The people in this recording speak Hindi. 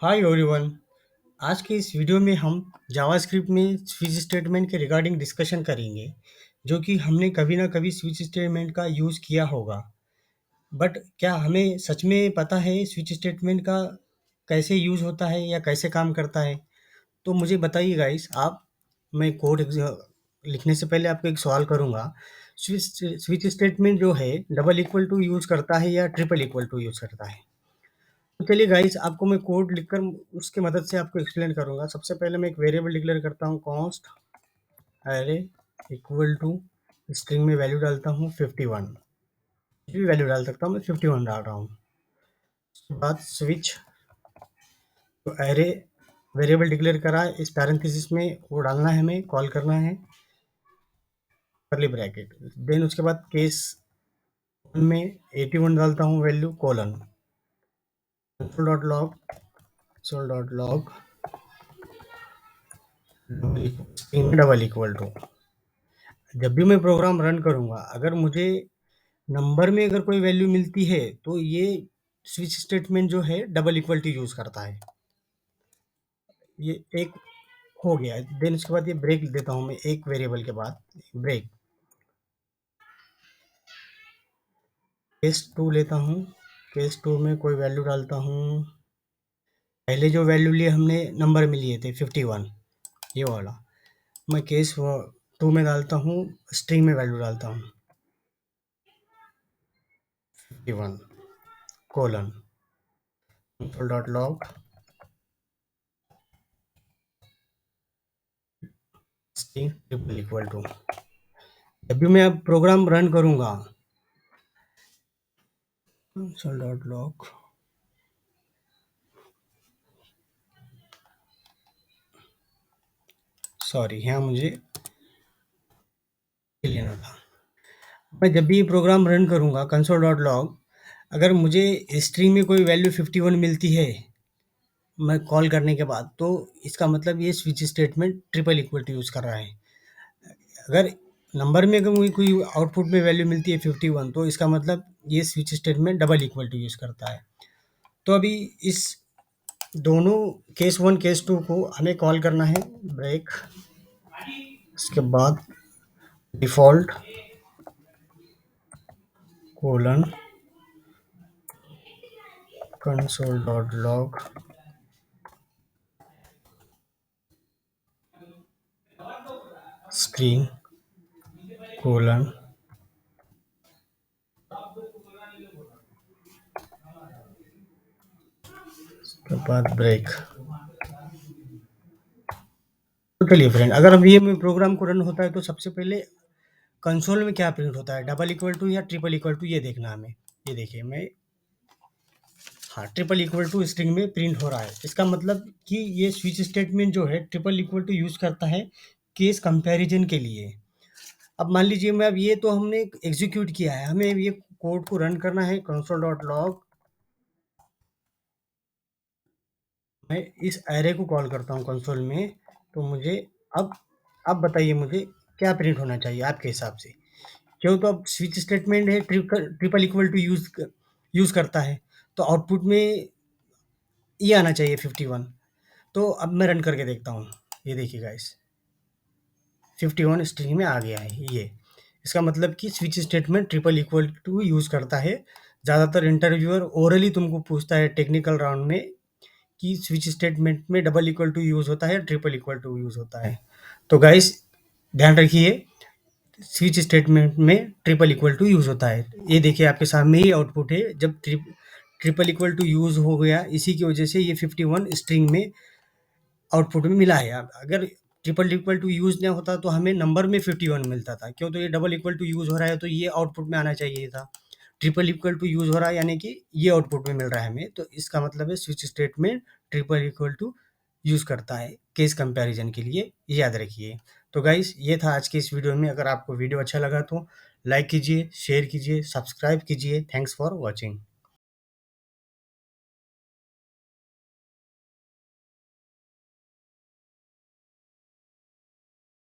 Hi everyone. आज के इस वीडियो में हम जावास्क्रिप्ट में स्विच स्टेटमेंट के रिगार्डिंग डिस्कशन करेंगे, जो कि हमने कभी ना कभी स्विच स्टेटमेंट का यूज़ किया होगा। बट क्या हमें सच में पता है स्विच स्टेटमेंट का कैसे यूज़ होता है या कैसे काम करता है? तो मुझे बताइए गाइस आप। मैं लिखने से पहले आपको एक सवाल करूँगा। स्विच स्विच स्टेटमेंट जो है डबल इक्वल टू यूज़ करता है या ट्रिपल इक्वल टू यूज़ करता है? तो चलिए गाइस आपको मैं कोड लिखकर उसके मदद से आपको एक्सप्लेन करूँगा। सबसे पहले मैं एक वेरिएबल डिक्लेयर करता हूँ कॉन्स्ट अरे इक्वल टू स्ट्रिंग में वैल्यू डालता हूँ 51। कुछ भी वैल्यू डाल सकता हूँ, मैं 51 डाल रहा हूँ। उसके बाद स्विच तो अरे वेरिएबल डिक्लेयर करा, इस पैरेंथेसिस में वो डालना है, हमें कॉल करना है कर्ली ब्रैकेट। देन उसके बाद केस में 81 डालता हूँ value colon console.log double equal to. जब भी मैं प्रोग्राम रन करूँगा, अगर मुझे नंबर में अगर कोई वैल्यू मिलती है तो ये स्विच स्टेटमेंट जो है डबल इक्वल टू यूज़ करता है। ये एक हो गया। देन उसके बाद ये ब्रेक देता हूँ मैं एक वेरिएबल के बाद ब्रेक। केस 2 लेता हूँ, केस 2 में कोई वैल्यू डालता हूँ। पहले जो वैल्यू लिए हमने नंबर में लिए थे 51, ये वाला मैं केस 2 में डालता हूँ, स्ट्रिंग में वैल्यू डालता हूँ 51 colon console.log string triple equal to. जब भी मैं अब प्रोग्राम रन करूँगा console.log सॉरी यहाँ मुझे लेना था। मैं जब भी ये प्रोग्राम रन करूँगा console.log, अगर मुझे स्ट्रिंग में कोई वैल्यू 51 मिलती है मैं कॉल करने के बाद, तो इसका मतलब ये switch statement triple equal to use कर रहा है। अगर नंबर में अगर मुझे कोई आउटपुट में वैल्यू मिलती है 51, तो इसका मतलब ये switch statement double equal to use करता है। तो अभी इस दोनों केस 1 केस 2 को हमें कॉल करना है ब्रेक। उसके बाद default colon console.log screen colon के बाद ब्रेक। तो चलिए फ्रेंड, अगर अब ये में प्रोग्राम को रन होता है तो सबसे पहले कंसोल में क्या प्रिंट होता है, डबल इक्वल टू या ट्रिपल इक्वल टू, ये देखना है हमें। ये देखिए मैं, हाँ, ट्रिपल इक्वल टू स्ट्रिंग में प्रिंट हो रहा है। इसका मतलब कि ये स्विच स्टेटमेंट जो है ट्रिपल इक्वल टू यूज़ करता है केस कंपैरिजन के लिए। अब मान लीजिए मैं, अब ये तो हमने एग्जीक्यूट किया है, हमें ये कोड को रन करना है console.log। मैं इस एरे को कॉल करता हूँ कंसोल में। तो मुझे अब बताइए मुझे क्या प्रिंट होना चाहिए आपके हिसाब से? क्यों, तो अब स्विच स्टेटमेंट है ट्रिपल इक्वल टू यूज़ करता है, तो आउटपुट में ये आना चाहिए 51। तो अब मैं रन करके देखता हूँ। ये देखिए गाइस 51 स्ट्रिंग में आ गया है ये। इसका मतलब कि switch statement triple equal to use करता है। ज़्यादातर इंटरव्यूअर ओरली तुमको पूछता है टेक्निकल राउंड में कि स्विच स्टेटमेंट में डबल इक्वल टू यूज़ होता है, ट्रिपल इक्वल टू यूज़ होता है। तो गाइस ध्यान रखिए, स्विच स्टेटमेंट में ट्रिपल इक्वल टू यूज़ होता है। ये देखिए आपके सामने ही आउटपुट है, जब ट्रिपल इक्वल टू यूज़ हो गया, इसी की वजह से ये 51 स्ट्रिंग में आउटपुट में मिला है। अगर ट्रिपल इक्वल टू यूज़ नहीं होता तो हमें नंबर में 51 मिलता था। क्यों, तो ये डबल इक्वल टू यूज़ हो रहा है तो ये आउटपुट में आना चाहिए था। ट्रिपल इक्वल टू यूज़ हो रहा है यानी कि ये आउटपुट में मिल रहा है हमें, तो इसका मतलब है switch statement triple equal to use करता है केस कंपैरिजन के लिए, याद रखिए। तो गाइस ये था आज के इस वीडियो में। अगर आपको वीडियो अच्छा लगा तो लाइक कीजिए, शेयर कीजिए, सब्सक्राइब कीजिए। Thanks for watching.